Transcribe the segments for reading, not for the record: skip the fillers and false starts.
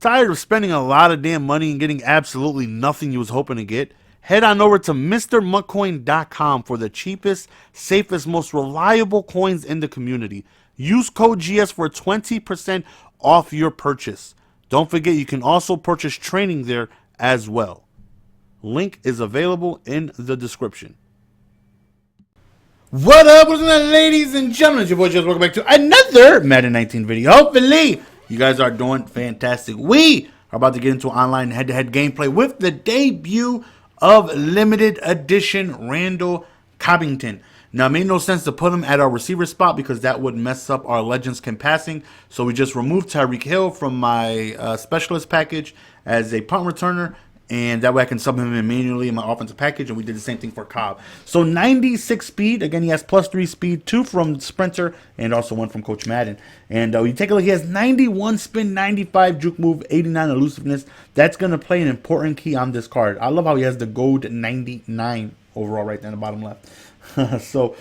tired of spending a lot of damn money and getting absolutely nothing you was hoping to get? Head on over to MrMutCoin.com for the cheapest, safest, most reliable coins in the community. Use code GS for 20% off your purchase. Don't forget you can also purchase training there as well. Link is available in the description. What up, ladies and gentlemen? It's your boy Just. Welcome back to another Madden 19 video. Hopefully, you guys are doing fantastic. We are about to get into online head-to-head gameplay with the debut of limited edition Randall Cobbington. Now, it made no sense to put him at our receiver spot because that would mess up our Legends Can Passing. So we just removed Tyreek Hill from my specialist package as a punt returner. And that way I can sub him in manually in my offensive package. And we did the same thing for Cobb. So 96 speed. Again, he has +3 speed. 2 from Sprinter. And also 1 from Coach Madden. And you take a look. He has 91 spin, 95 juke move, 89 elusiveness. That's going to play an important key on this card. I love how he has the gold 99 overall right there in the bottom left. So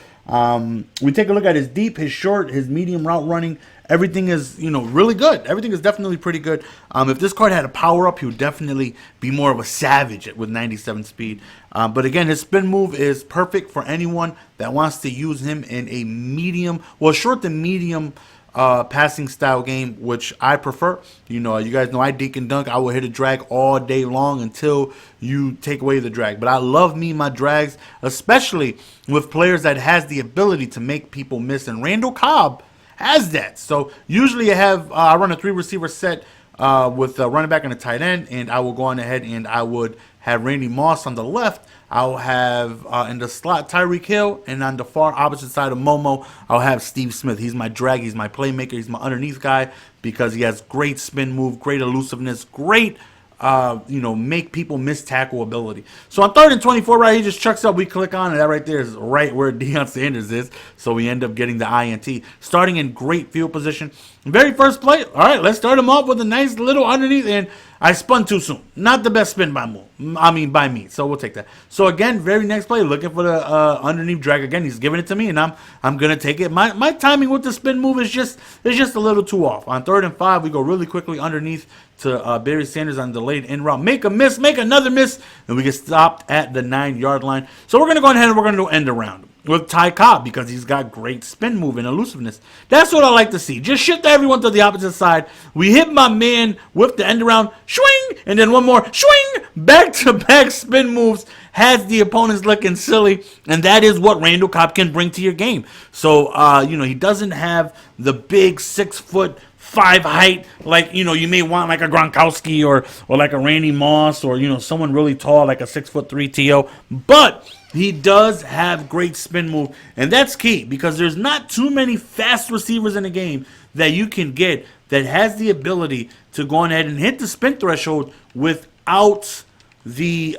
we take a look at his deep, his short, his medium route running. Everything is, really good. Everything is definitely pretty good. If this card had a power-up, he would definitely be more of a savage with 97 speed. But again, his spin move is perfect for anyone that wants to use him in a medium, short to medium passing style game, which I prefer. You guys know I deke and dunk. I will hit a drag all day long until you take away the drag. But I love my drags, especially with players that has the ability to make people miss. And Randall Cobb has that. So usually I run a 3 receiver set with a running back and a tight end, and I will go on ahead and I would have Randy Moss on the left. I'll have in the slot Tyreek Hill, and on the far opposite side of Momo, I'll have Steve Smith. He's my drag, he's my playmaker, he's my underneath guy because he has great spin move, great elusiveness, great make people miss tackle ability. So on 3rd and 24, right, he just chucks up. We click on it. That right there is right where Deion Sanders is. So we end up getting the INT. Starting in great field position. Very first play. All right, let's start him off with a nice little underneath. And I spun too soon. Not the best spin by me. So we'll take that. So again, very next play, looking for the underneath drag again. He's giving it to me, and I'm gonna take it. My timing with the spin move is just a little too off. On 3rd and 5, we go really quickly underneath to Barry Sanders on delayed in route. Make a miss, make another miss, and we get stopped at the 9-yard line. So we're gonna go ahead and we're gonna do end around with Ty Cobb because he's got great spin move and elusiveness. That's what I like to see. Just shift everyone to the opposite side. We hit my man with the end around, swing, and then one more, swing, back-to-back spin moves, has the opponents looking silly, and that is what Randall Cobb can bring to your game. So, he doesn't have the big 6'5" height like, you may want like a Gronkowski or like a Randy Moss or, someone really tall like a 6'3" TO, but he does have great spin move, and that's key because there's not too many fast receivers in the game that you can get that has the ability to go ahead and hit the spin threshold without the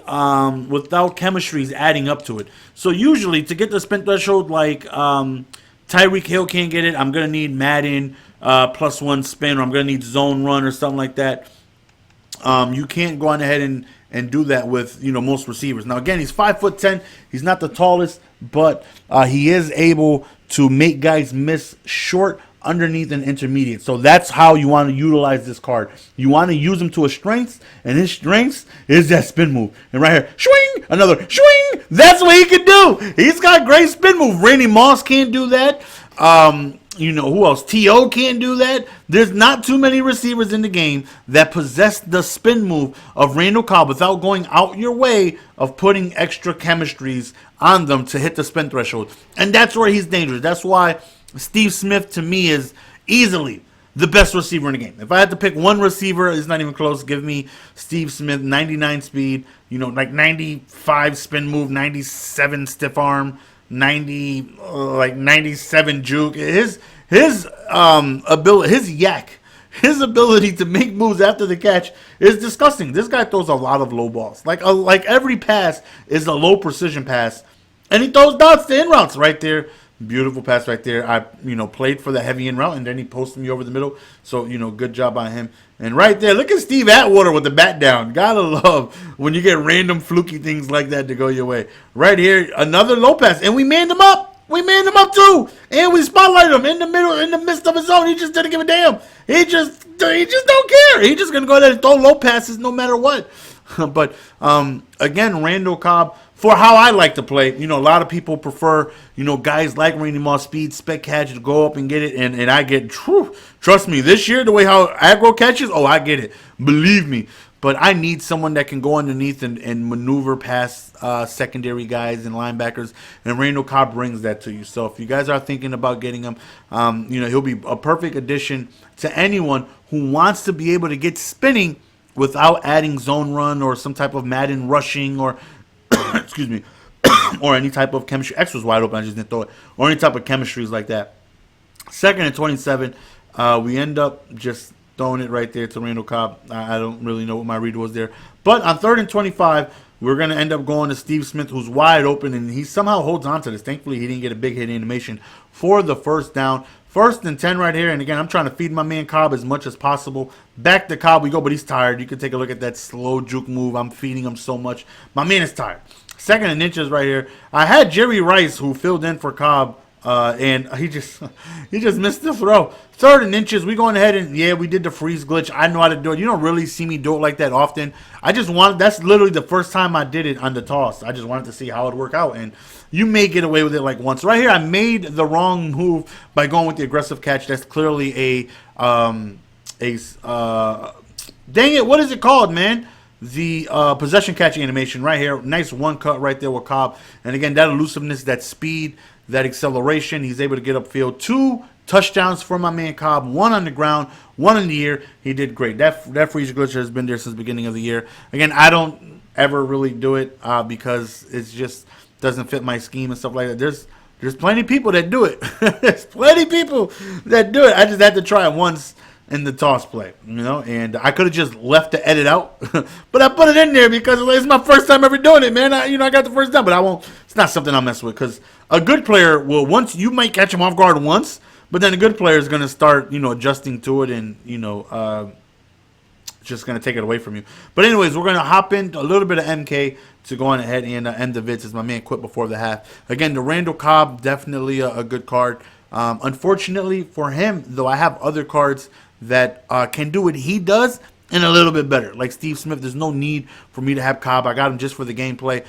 without chemistries adding up to it. So usually to get the spin threshold like Tyreek Hill can't get it, I'm gonna need Madden +1 spin, or I'm gonna need zone run or something like that. You can't go on ahead and do that with most receivers. Now again, he's 5'10". He's not the tallest, but he is able to make guys miss short, underneath, and intermediate. So that's how you want to utilize this card. You want to use him to his strengths, and his strengths is that spin move. And right here, swing, another swing. That's what he can do. He's got great spin move. Randy Moss can't do that. Who else? T.O. can't do that. There's not too many receivers in the game that possess the spin move of Randall Cobb without going out your way of putting extra chemistries on them to hit the spin threshold. And that's where he's dangerous. That's why Steve Smith, to me, is easily the best receiver in the game. If I had to pick one receiver, it's not even close. Give me Steve Smith, 99 speed, like 95 spin move, 97 stiff arm, 97 juke. His ability, his ability to make moves after the catch is disgusting. This guy throws a lot of low balls. Like every pass is a low precision pass, and he throws dots to in routes right there. Beautiful pass right there. I, played for the heavy in route, and then he posted me over the middle. So, good job on him. And right there, look at Steve Atwater with the bat down. Gotta love when you get random fluky things like that to go your way. Right here, another low pass, and we manned him up. We manned him up too, and we spotlighted him in the midst of his zone. He just didn't give a damn. He just don't care. He just gonna go ahead and throw low passes no matter what. But again, Randall Cobb, for how I like to play, a lot of people prefer, guys like Randy Moss, speed, spec catch to go up and get it, and I get, trust me, this year, the way how aggro catches, I get it. Believe me. But I need someone that can go underneath and maneuver past secondary guys and linebackers, and Randall Cobb brings that to you. So if you guys are thinking about getting him, he'll be a perfect addition to anyone who wants to be able to get spinning without adding zone run or some type of Madden rushing or, excuse me, or any type of chemistry. X was wide open, I just didn't throw it. Or any type of chemistries like that. 2nd and 27, we end up just throwing it right there to Randall Cobb. I don't really know what my read was there. But on 3rd and 25, we're going to end up going to Steve Smith, who's wide open, and he somehow holds on to this. Thankfully, he didn't get a big hit animation for the first down. 1st and 10 right here, and again, I'm trying to feed my man Cobb as much as possible. Back to Cobb we go, but he's tired. You can take a look at that slow juke move. I'm feeding him so much. My man is tired. 2nd and inches right here. I had Jerry Rice, who filled in for Cobb, and he just missed the throw. 3rd and inches, we going ahead and, we did the freeze glitch. I know how to do it. You don't really see me do it like that often. That's literally the first time I did it on the toss. I just wanted to see how it would work out, and you may get away with it like once. Right here, I made the wrong move by going with the aggressive catch. That's clearly dang it, what is it called, man? The possession catch animation right here. Nice one cut right there with Cobb. And again, that elusiveness, that speed, that acceleration, he's able to get upfield. 2 touchdowns for my man Cobb. 1 on the ground, 1 in the air. He did great. That freeze glitch has been there since the beginning of the year. Again, I don't ever really do it because it's just doesn't fit my scheme and stuff like that. There's plenty of people that do it. There's plenty of people that do it. I just had to try it once in the toss play, and I could have just left the edit out, but I put it in there because it's my first time ever doing it, man. I got the first time, but I won't. It's not something I'll mess with because a good player will you might catch him off guard once, but then a good player is going to start, adjusting to it and, just going to take it away from you. But anyways, we're going to hop in a little bit of MK to go on ahead and end the vids as my man quit before the half. Again, the Randall Cobb, definitely a good card. Unfortunately for him, though, I have other cards that can do what he does and a little bit better. Like Steve Smith, there's no need for me to have Cobb. I got him just for the gameplay.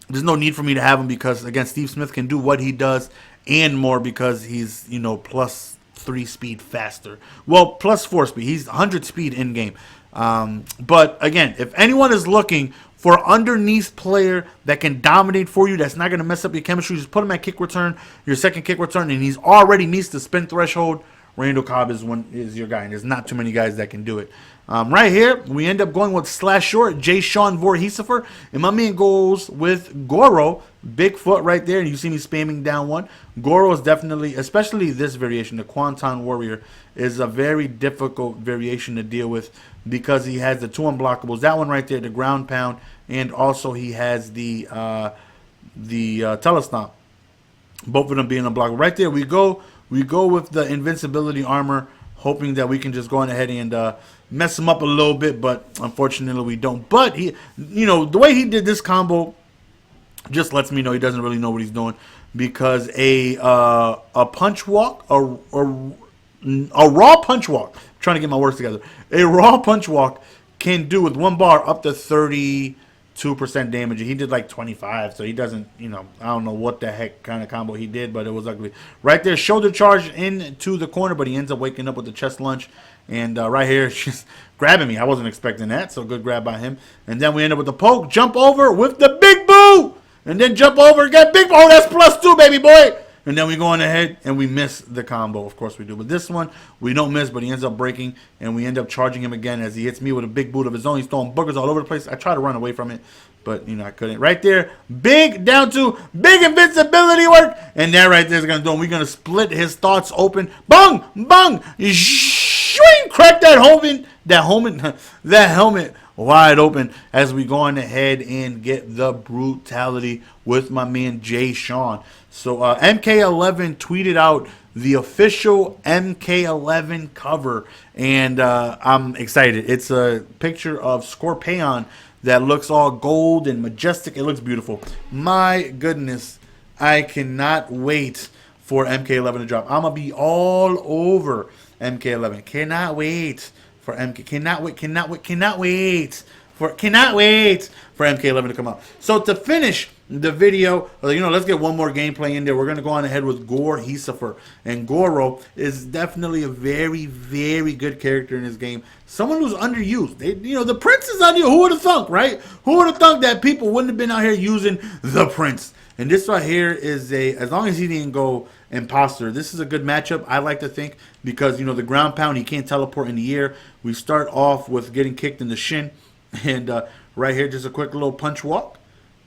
There's no need for me to have him because, again, Steve Smith can do what he does and more because he's, plus 3 speed faster. Well, plus 4 speed. He's 100 speed in game. But again, if anyone is looking for underneath player that can dominate for you, that's not going to mess up your chemistry, just put him at kick return, your second kick return, and he's already meets the spin threshold. Randall Cobb is your guy, and there's not too many guys that can do it. Right here, we end up going with slash short, Jay Sean Vorheesifer, and my man goes with Goro, Bigfoot right there, and you see me spamming down 1. Goro is definitely, especially this variation, the Quanton Warrior, is a very difficult variation to deal with because he has the 2 unblockables. That one right there, the ground pound, and also he has the telestomp. Both of them being unblockable. Right there, we go with the invincibility armor, hoping that we can just go on ahead and mess him up a little bit, but unfortunately we don't. But he, the way he did this combo just lets me know he doesn't really know what he's doing because a punch walk, a raw punch walk. I'm trying to get my words together. A raw punch walk can do with 1 bar up to 32% damage. He did like 25, so he doesn't, I don't know what the heck kind of combo he did, but it was ugly. Right there, shoulder charge into the corner, but he ends up waking up with the chest lunge. And right here, she's grabbing me. I wasn't expecting that, so good grab by him. And then we end up with the poke, jump over with the big boo, and then jump over, get big boo. Oh, that's +2, baby boy. And then we go on ahead and we miss the combo. Of course we do. But this one, we don't miss, but he ends up breaking. And we end up charging him again as he hits me with a big boot of his own. He's throwing boogers all over the place. I try to run away from it, but, I couldn't. Right there, big down to big invincibility work. And that right there is going to do him. We're going to split his thoughts open. Bung, bung, swing, crack that helmet wide open as we go on ahead and get the brutality with my man Jay Sean. So MK11 tweeted out the official MK11 cover, and I'm excited. It's a picture of Scorpion that looks all gold and majestic. It looks beautiful. My goodness, I cannot wait for MK11 to drop. I'm gonna be all over MK11. Cannot wait for MK. Cannot wait. Cannot wait. Cannot wait for MK11 to come out. So to finish the video, let's get one more gameplay in there. We're gonna go on ahead with Gore Heesifer, and Goro is definitely a very, very good character in this game. Someone who's underused. The Prince is underused. Who would have thunk, right? Who would have thunk that people wouldn't have been out here using the Prince? And this right here is as long as he didn't go imposter, this is a good matchup, I like to think, because, the ground pound, he can't teleport in the air. We start off with getting kicked in the shin. And right here, just a quick little punch walk.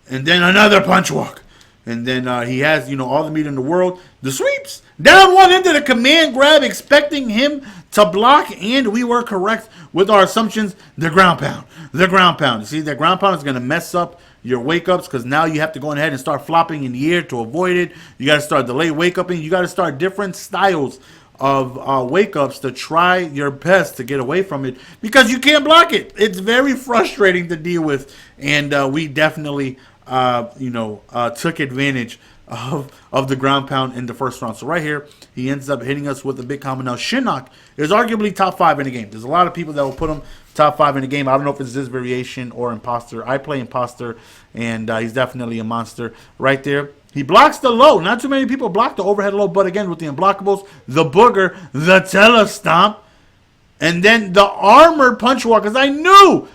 And then another punch walk. And then he has, all the meat in the world. The sweeps. Down one into the command grab, expecting him to block. And we were correct with our assumptions. The ground pound. The ground pound. You see, the ground pound is going to mess up your wake-ups, because now you have to go ahead and start flopping in the air to avoid it. You got to start delay wake-upping. You got to start different styles of wake-ups to try your best to get away from it, because you can't block it. It's very frustrating to deal with, and we definitely took advantage of the ground pound in the first round. So right here, he ends up hitting us with a big combo. Now, Shinnok is arguably top 5 in the game. There's a lot of people that will put him top 5 in the game. I don't know if it's this variation or imposter. I play imposter, and he's definitely a monster right there. He blocks the low. Not too many people block the overhead low, but again, with the unblockables, the booger, the telestomp, and then the armored punch walk. Because I knew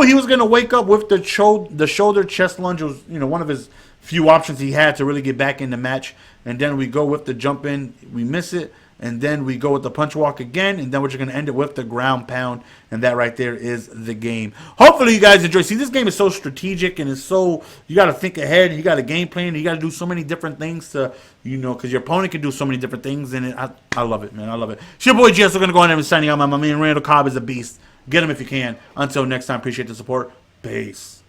he was going to wake up with the shoulder chest lunge. It was, one of his few options he had to really get back in the match. And then we go with the jump in. We miss it. And then we go with the punch walk again. And then we're just going to end it with the ground pound. And that right there is the game. Hopefully you guys enjoy. See, this game is so strategic, and it's so, you got to think ahead. You got a game plan. You got to do so many different things to, because your opponent can do so many different things. And I love it, man. I love it. It's your boy GS. We're going to go on and signing out. My man Randall. Cobb is a beast. Get him if you can. Until next time, appreciate the support. Peace.